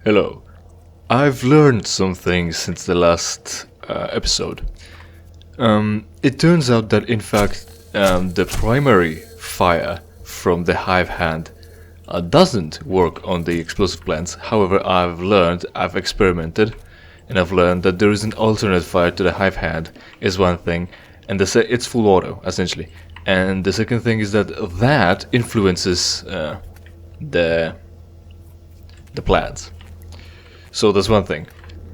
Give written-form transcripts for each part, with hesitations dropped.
Hello. I've learned some things since the last episode. It turns out that in fact the primary fire from the hive hand doesn't work on the explosive plants. However, I've experimented, and I've learned that there is an alternate fire to the hive hand is one thing, and it's full auto essentially. And the second thing is that influences the plants. So that's one thing.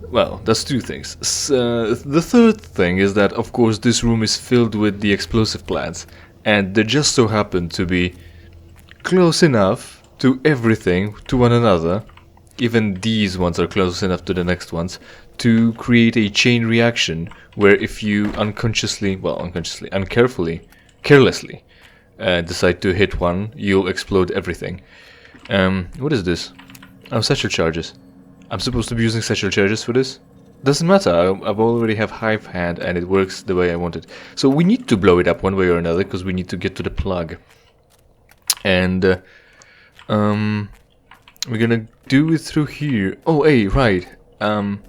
Well, that's two things. The third thing is that, of course, this room is filled with the explosive plants, and they just so happen to be close enough to everything, to one another. Even these ones are close enough to the next ones to create a chain reaction where if you carelessly decide to hit one, you'll explode everything. What is this? Oh, satchel charges. I'm supposed to be using satchel charges for this? Doesn't matter, I've already have hive hand and it works the way I want it. So we need to blow it up one way or another because we need to get to the plug. And we're gonna do it through here. Oh, hey, right. Or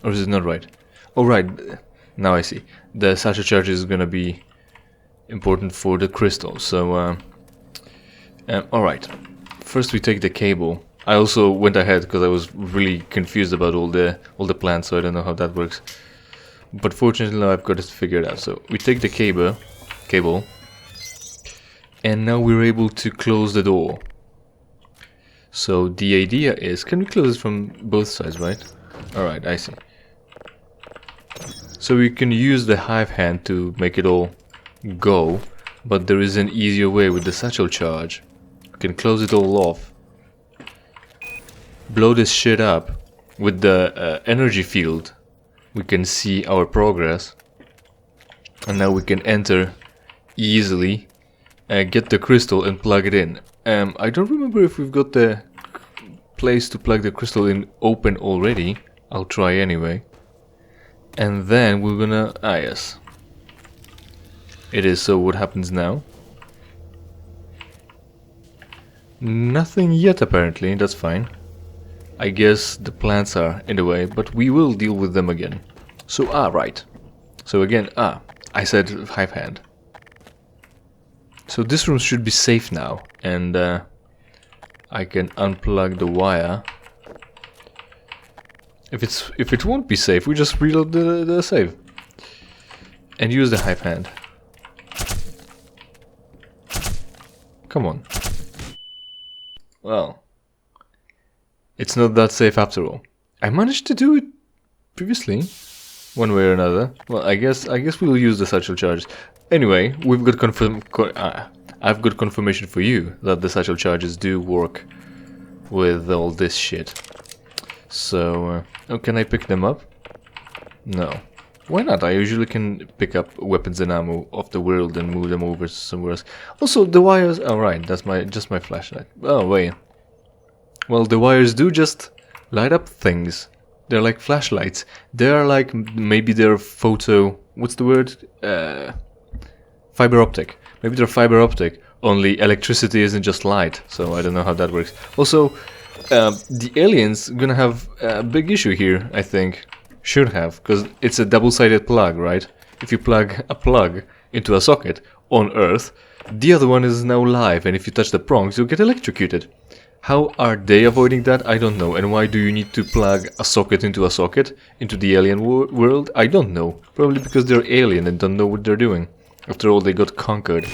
is it not right? Oh, right. Now I see. The satchel charge is gonna be important for the crystal. So, alright. First we take the cable. I also went ahead because I was really confused about all the plans, so I don't know how that works. But fortunately now I've got it figured out. So we take the cable, and now we're able to close the door. So the idea is, can we close it from both sides, right? Alright, I see. So we can use the hive hand to make it all go, but there is an easier way with the satchel charge. We can close it all off. Blow this shit up with the energy field. We can see our progress, and now we can enter easily, get the crystal and plug it in. I don't remember if we've got the place to plug the crystal in open already. I'll try anyway. And then we're gonna... yes. It is, so what happens now? Nothing yet apparently, that's fine. I guess the plants are in the way, but we will deal with them again. So, right. So again, I said hive hand. So this room should be safe now, and I can unplug the wire. If it won't be safe, we just reload the save. And use the hive hand. Come on. Well... it's not that safe after all. I managed to do it previously, one way or another. Well, I guess we'll use the satchel charges. Anyway, we've got I've got confirmation for you that the satchel charges do work with all this shit. So, oh, can I pick them up? No. Why not? I usually can pick up weapons and ammo off the world and move them over somewhere else. Also, the wires. Oh, right, that's just my flashlight. Oh wait. Well, the wires do just light up things. They're like flashlights. They're like, maybe they're photo... what's the word? Fiber optic. Maybe they're fiber optic, only electricity isn't just light, so I don't know how that works. Also, the aliens gonna have a big issue here, I think. Should have, because it's a double-sided plug, right? If you plug a plug into a socket on Earth, the other one is now live, and if you touch the prongs, you'll get electrocuted. How are they avoiding that? I don't know. And why do you need to plug a socket into the alien world? I don't know. Probably because they're alien and don't know what they're doing. After all, they got conquered.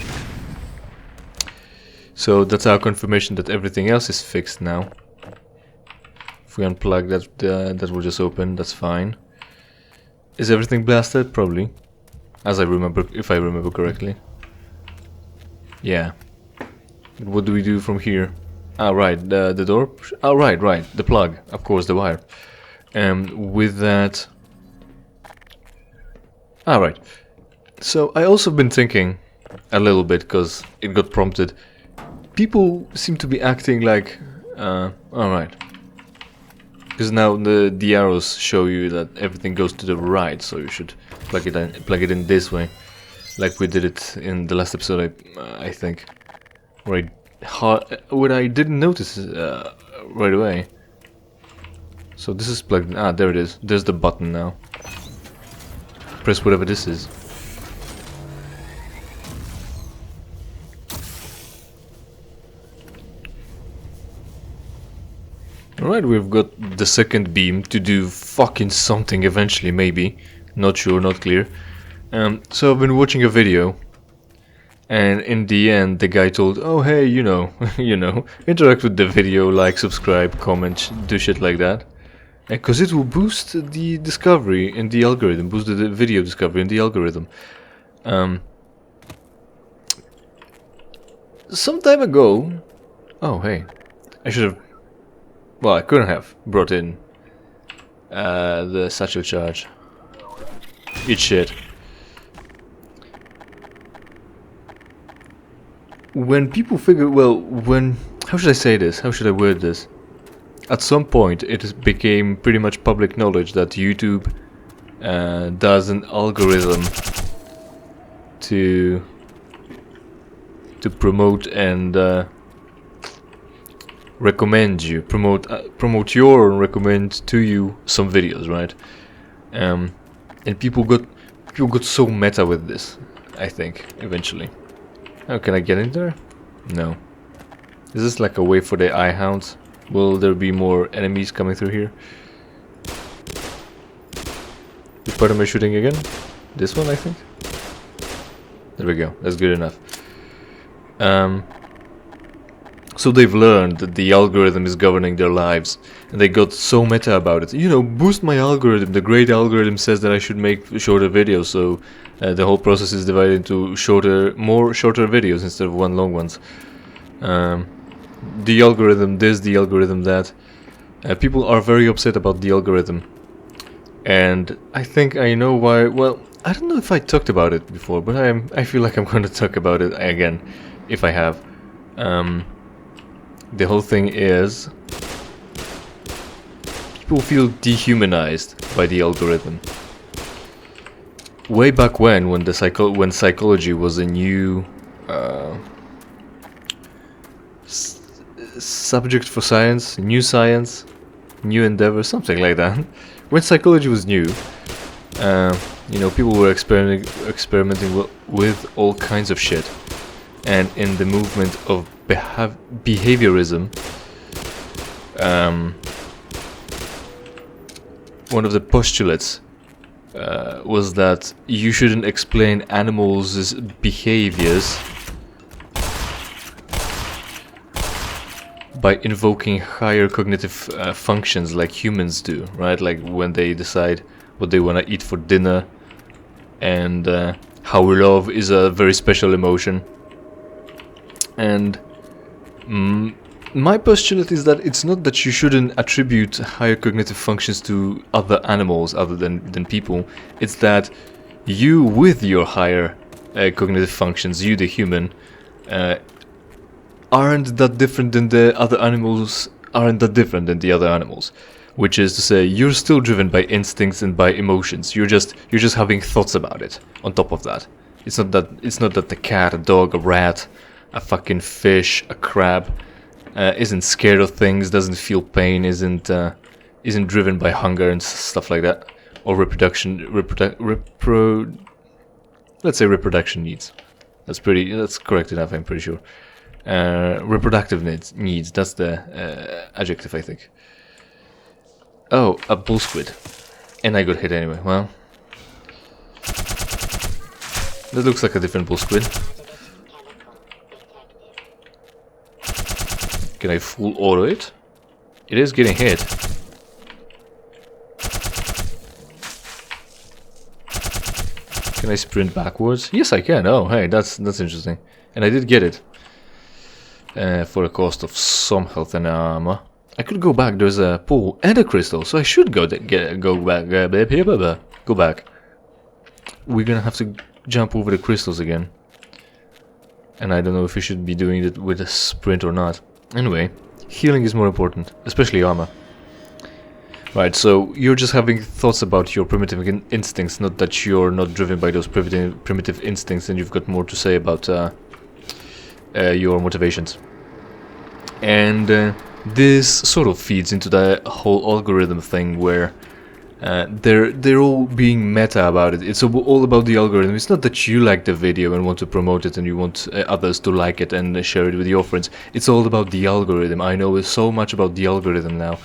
So that's our confirmation that everything else is fixed now. If we unplug that will just open, that's fine. Is everything blasted? Probably. As I remember, if I remember correctly. Yeah. What do we do from here? Right, the door. Right, the plug. Of course, the wire. With that. Right. So I also been thinking a little bit because it got prompted. People seem to be acting like. Alright. Because now the arrows show you that everything goes to the right, so you should plug it in this way, like we did it in the last episode. I think. Right. What I didn't notice right away So this is plugged in. Ah, there it is. There's the button now. Press whatever this is. Alright, we've got the second beam to do fucking something eventually, maybe. Not sure, not clear. So I've been watching a video, and in the end the guy told, oh hey, you know, interact with the video, like, subscribe, comment, do shit like that. Because it will boost the discovery in the algorithm, boost the video discovery in the algorithm. Some time ago... Oh, hey. I should have... Well, I couldn't have brought in the satchel charge. Eat shit. When people figure... Well, when... How should I say this? How should I word this? At some point, it became pretty much public knowledge that YouTube does an algorithm to promote and recommend you, promote your and recommend to you some videos, right? And people got so meta with this, I think, eventually. Oh, can I get in there? No. Is this like a way for the eye hounds? Will there be more enemies coming through here? Which part am I shooting again? This one, I think? There we go, that's good enough. So they've learned that the algorithm is governing their lives, and they got so meta about it. You know, boost my algorithm. The great algorithm says that I should make shorter videos, so the whole process is divided into more shorter videos instead of one long ones. The algorithm this, the algorithm that. People are very upset about the algorithm, and I think I know why. Well, I don't know if I talked about it before, but I feel like I'm going to talk about it again, if I have. The whole thing is people feel dehumanized by the algorithm. Way back when psychology was a new subject for science, new endeavor, something like that. When psychology was new, you know, people were experimenting with all kinds of shit. And in the movement of behaviorism, one of the postulates was that you shouldn't explain animals' behaviors by invoking higher cognitive functions like humans do, right? Like when they decide what they want to eat for dinner, and how love is a very special emotion. And my postulate is that it's not that you shouldn't attribute higher cognitive functions to other animals other than people. It's that you, with your higher cognitive functions, you the human, aren't that different than the other animals, aren't that different than the other animals. Which is to say, you're still driven by instincts and by emotions. You're just having thoughts about it. On top of that, it's not that the cat, a dog, a rat, a fucking fish, a crab, isn't scared of things, doesn't feel pain, isn't driven by hunger and stuff like that, or let's say reproduction needs. That's correct enough, I'm pretty sure. Reproductive needs. That's the adjective, I think. Oh, a bull squid, and I got hit anyway. Well, that looks like a different bull squid. Can I full auto it? It is getting hit. Can I sprint backwards? Yes, I can. Oh, hey, that's interesting. And I did get it. For a cost of some health and armor. I could go back. There's a pool and a crystal, so I should go back. Go back. We're gonna have to jump over the crystals again. And I don't know if we should be doing it with a sprint or not. Anyway, healing is more important, especially armor. Right, so you're just having thoughts about your primitive instincts, not that you're not driven by those primitive instincts, and you've got more to say about your motivations. And This sort of feeds into the whole algorithm thing where they're all being meta about it. It's all about the algorithm. It's not that you like the video and want to promote it and you want others to like it and share it with your friends. It's all about the algorithm. I know so much about the algorithm now.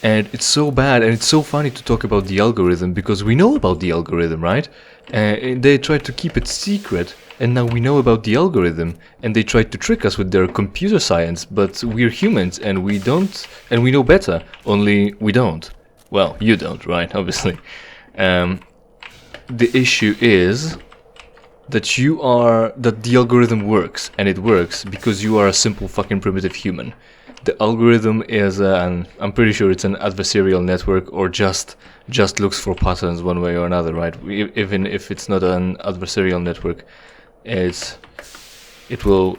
And it's so bad, and it's so funny to talk about the algorithm because we know about the algorithm, right? They tried to keep it secret, and now we know about the algorithm, and they tried to trick us with their computer science, but we're humans, and we don't, and we know better, only we don't. Well, you don't, right? Obviously. The issue is that that the algorithm works, and it works because you are a simple fucking primitive human. The algorithm is, I'm pretty sure it's an adversarial network, or just looks for patterns one way or another, right? Even if it's not an adversarial network, it will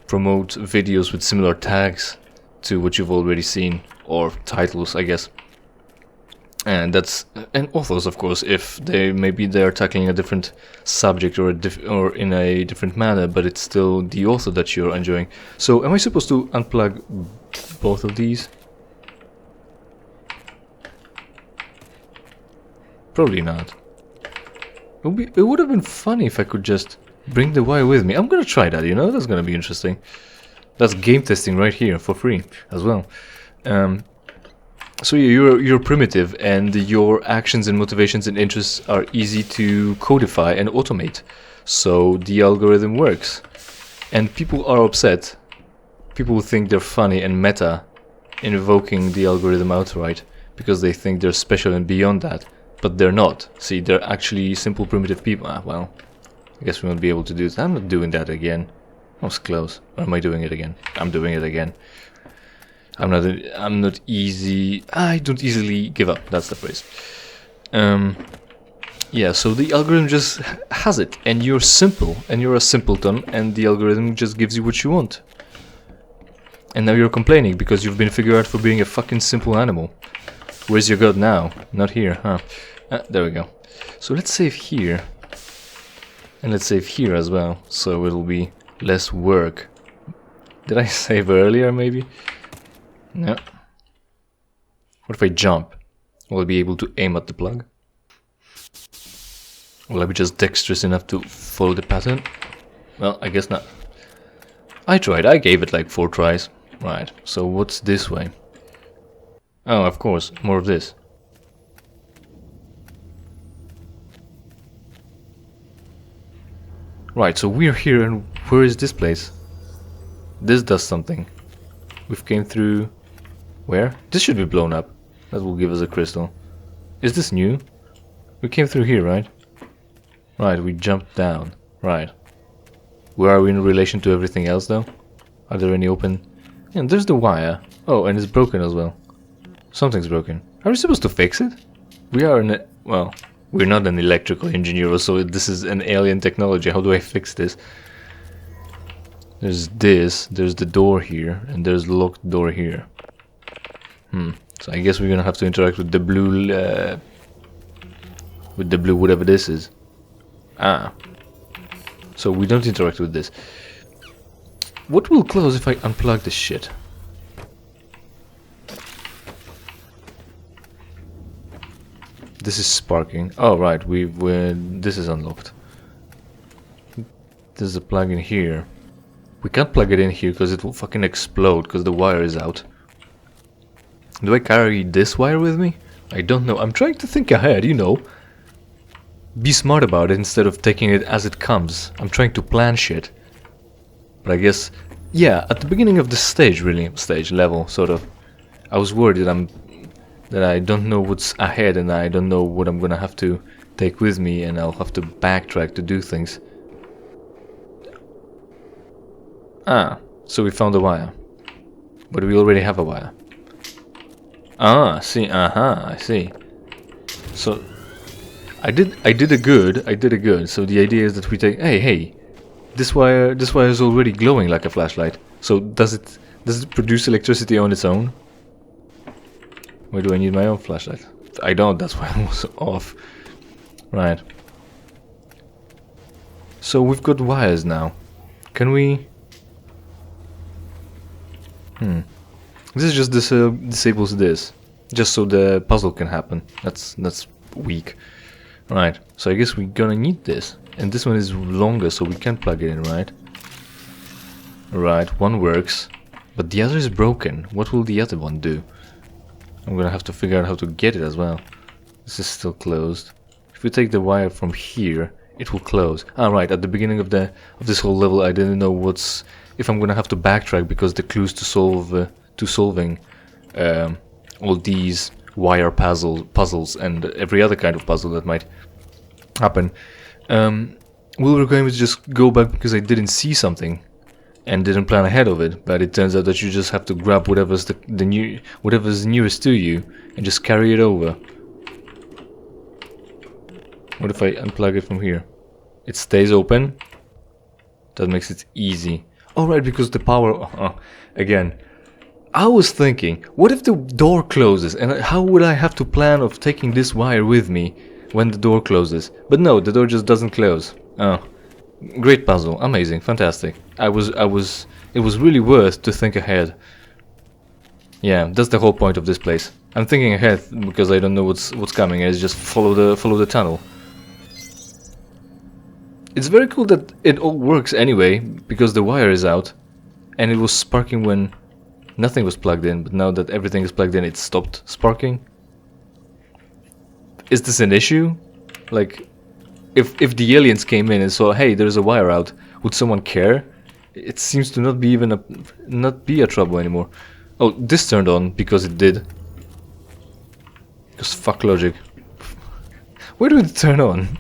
promote videos with similar tags to what you've already seen, or titles, I guess. And authors, of course, if they're tackling a different subject or in a different manner, but it's still the author that you're enjoying. So, am I supposed to unplug both of these? Probably not. It would have been funny if I could just bring the wire with me. I'm gonna try that. That's gonna be interesting. That's game testing right here for free as well. So you're primitive, and your actions and motivations and interests are easy to codify and automate. So the algorithm works, and people are upset. People think they're funny and meta, invoking the algorithm outright because they think they're special and beyond that, but they're not. See, they're actually simple primitive people. Well, I guess we won't be able to do that. I'm not doing that again. I was close. Or am I doing it again? I'm doing it again. I'm not easy. I don't easily give up. That's the phrase. Yeah, so the algorithm just has it, and you're simple, and you're a simpleton, and the algorithm just gives you what you want. And now you're complaining because you've been figured out for being a fucking simple animal. Where's your god now? Not here, huh? There we go. So let's save here. And let's save here as well, so it'll be less work. Did I save earlier, maybe? No. What if I jump? Will I be able to aim at the plug? Will I be just dexterous enough to follow the pattern? Well, I guess not. I tried. I gave it like 4 tries. Right, so what's this way? Oh, of course, more of this. Right, so we're here, and where is this place? This does something. We've came through... Where? This should be blown up. That will give us a crystal. Is this new? We came through here, right? Right, we jumped down. Right. Where are we in relation to everything else, though? Are there any open... Yeah, there's the wire. Oh, and it's broken as well. Something's broken. Are we supposed to fix it? We are an... Well, we're not an electrical engineer, so this is an alien technology. How do I fix this? There's this, there's the door here, and there's the locked door here. So I guess we're gonna have to interact with the blue... whatever this is. So we don't interact with this. What will close if I unplug this shit? This is sparking. Oh right, this is unlocked. There's a plug in here. We can't plug it in here because it will fucking explode because the wire is out. Do I carry this wire with me? I don't know. I'm trying to think ahead, Be smart about it instead of taking it as it comes. I'm trying to plan shit. But I guess, yeah, at the beginning of the stage level, sort of, I was worried that I don't know what's ahead, and I don't know what I'm gonna have to take with me, and I'll have to backtrack to do things. So we found a wire. But we already have a wire. See, I see. So I did a good. So the idea is that we take hey, this wire is already glowing like a flashlight. So does it produce electricity on its own? Why do I need my own flashlight? I don't, that's why I was off. Right. So we've got wires now. Can we... This just disables this, just so the puzzle can happen. That's weak. Right, so I guess we're gonna need this. And this one is longer, so we can plug it in, right? Right, one works. But the other is broken. What will the other one do? I'm gonna have to figure out how to get it as well. This is still closed. If we take the wire from here, it will close. Ah, right, at the beginning of this whole level, I didn't know if I'm gonna have to backtrack because the clues to solving all these wire puzzles and every other kind of puzzle that might happen. We were going to just go back because I didn't see something and didn't plan ahead of it, but it turns out that you just have to grab whatever's whatever's nearest to you and just carry it over. What if I unplug it from here? It stays open. That makes it easy. Oh right, because the power... again, I was thinking, what if the door closes, and how would I have to plan of taking this wire with me when the door closes? But no, the door just doesn't close. Oh, great puzzle, amazing, fantastic. It was really worth to think ahead. Yeah, that's the whole point of this place. I'm thinking ahead because I don't know what's coming. I just follow the tunnel. It's very cool that it all works anyway, because the wire is out, and it was sparking when nothing was plugged in, but now that everything is plugged in, it stopped sparking. Is this an issue? Like, if the aliens came in and saw, hey, there's a wire out, would someone care? It seems to not be a trouble anymore. Oh, this turned on because it did. Because fuck logic. Where did it turn on?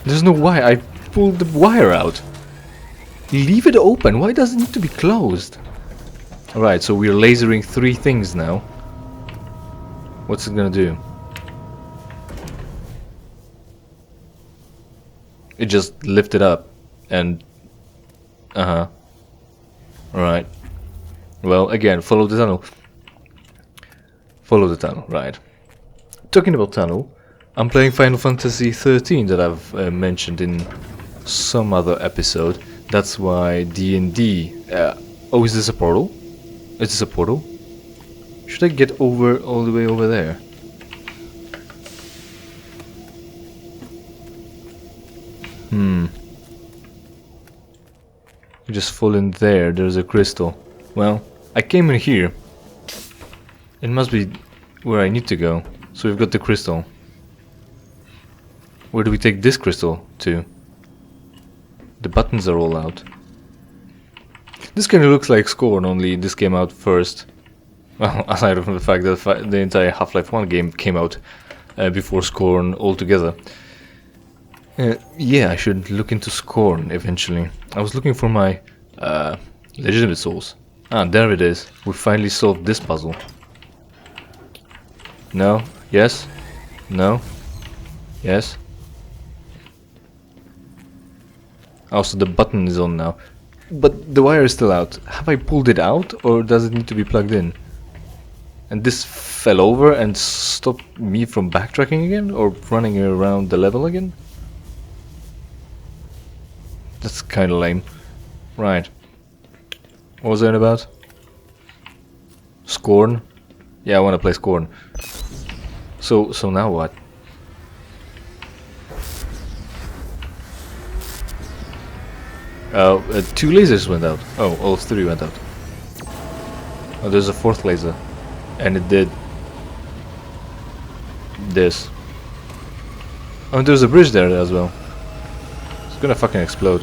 There's no wire. I pulled the wire out. Leave it open. Why does it need to be closed? Alright, so we're lasering 3 things now. What's it gonna do? It just lifted up and... Alright. Well, again, follow the tunnel. Follow the tunnel, right. Talking about tunnel, I'm playing Final Fantasy 13 that I've mentioned in some other episode. That's why D&D... oh, is this a portal? Is this a portal? Should I get over all the way over there? You just fall in there, there's a crystal. Well, I came in here. It must be where I need to go. So we've got the crystal. Where do we take this crystal to? The buttons are all out. This kind of looks like Scorn, only this came out first. Well, aside from the fact that the entire Half-Life 1 game came out before Scorn altogether. Yeah, I should look into Scorn eventually. I was looking for my legitimate souls. Ah, there it is. We finally solved this puzzle. No? Yes? No? Yes? Also, the button is on now. But the wire is still out. Have I pulled it out, or does it need to be plugged in? And this fell over and stopped me from backtracking again? Or running around the level again? That's kinda lame. Right. What was that about? Scorn? Yeah, I wanna play Scorn. So now what? Oh, 2 lasers went out. Oh, all 3 went out. Oh, there's a 4th laser. And it did this. Oh, and there's a bridge there as well. It's gonna fucking explode.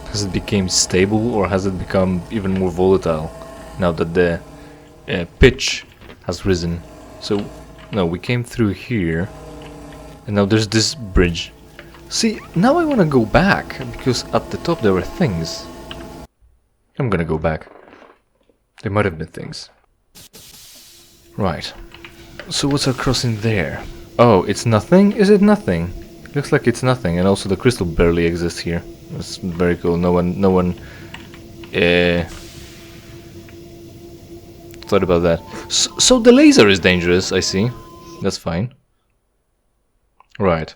Has it become stable, or has it become even more volatile now that the pitch has risen? So, no, we came through here, and now there's this bridge. See, now I want to go back, because at the top there were things. I'm gonna go back. There might have been things. Right. So what's across in there? Oh, it's nothing? Is it nothing? Looks like it's nothing, and also the crystal barely exists here. That's very cool. No one thought about that. So the laser is dangerous, I see. That's fine. Right.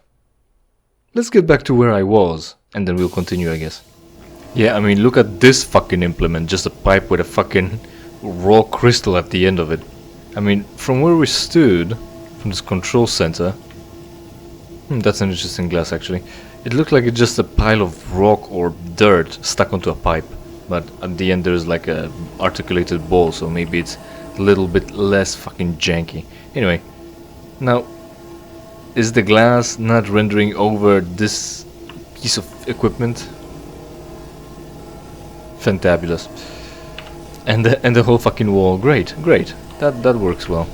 let's get back to where I was, and then we'll continue, I guess. Yeah, I mean, look at this fucking implement, just a pipe with a fucking raw crystal at the end of it. I mean, from where we stood, from this control center, that's an interesting glass actually. It looked like it's just a pile of rock or dirt stuck onto a pipe, but at the end there's like a articulated ball, so maybe it's a little bit less fucking janky. Anyway, now, is the glass not rendering over this piece of equipment? Fantabulous. And the whole fucking wall, great. That works well.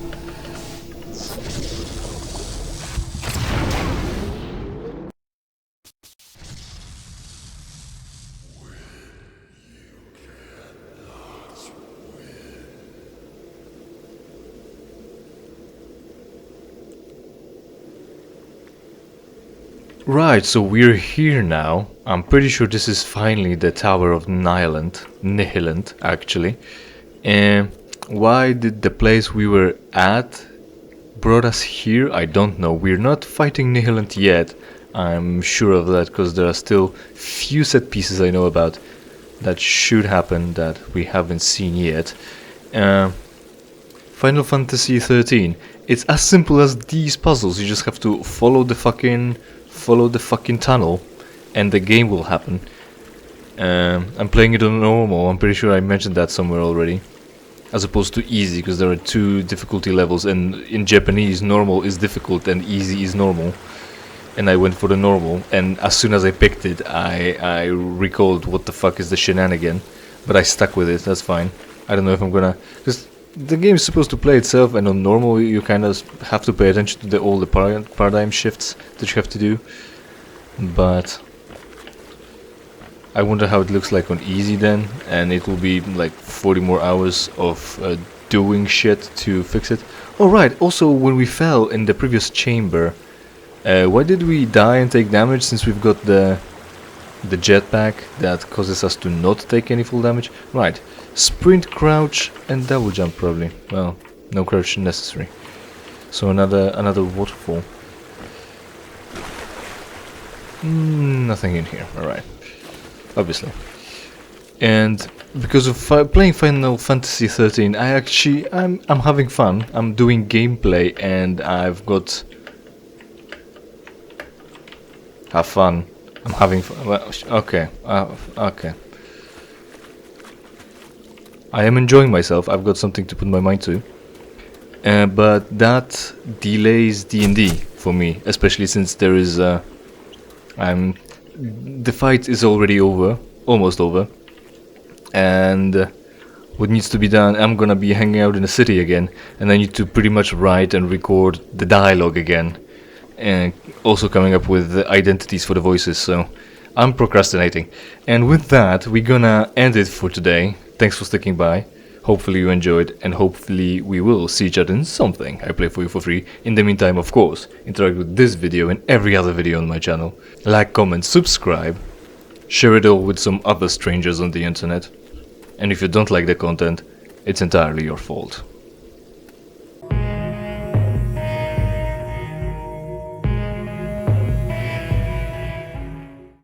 Right, so we're here now. I'm pretty sure this is finally the Tower of Nihilant, actually. And why did the place we were at brought us here? I don't know. We're not fighting Nihilant yet. I'm sure of that, because there are still few set pieces I know about that should happen that we haven't seen yet. Final Fantasy 13. It's as simple as these puzzles. You just have to follow the fucking tunnel and the game will happen. I'm playing it on normal. I'm pretty sure I mentioned that somewhere already, as opposed to easy, because there are two difficulty levels, and in Japanese normal is difficult and easy is normal, and I went for the normal, and as soon as I picked it I recalled what the fuck is the shenanigan, but I stuck with it. That's fine. I don't know if I'm gonna, because the game is supposed to play itself, and on normal you kind of have to pay attention to all the paradigm shifts that you have to do. But I wonder how it looks like on easy then, and it will be like 40 more hours of doing shit to fix it. Oh right, also when we fell in the previous chamber, why did we die and take damage, since we've got the jetpack that causes us to not take any full damage? Right. Sprint, crouch, and double jump probably. Well, no crouch necessary. So another waterfall. Nothing in here. All right. Obviously. And because of playing Final Fantasy 13, I'm having fun. I'm doing gameplay, and I've got have fun. I'm having fun. Well, okay. Okay. I am enjoying myself. I've got something to put my mind to, but that delays D&D for me, especially since there is the fight is already over, almost over, and what needs to be done, I'm gonna be hanging out in the city again, and I need to pretty much write and record the dialogue again, and also coming up with the identities for the voices, so I'm procrastinating. And with that, we're gonna end it for today. Thanks for sticking by. Hopefully you enjoyed, and hopefully we will see each other in something I play for you for free. In the meantime, of course, interact with this video and every other video on my channel. Like, comment, subscribe, share it all with some other strangers on the internet. And if you don't like the content, it's entirely your fault.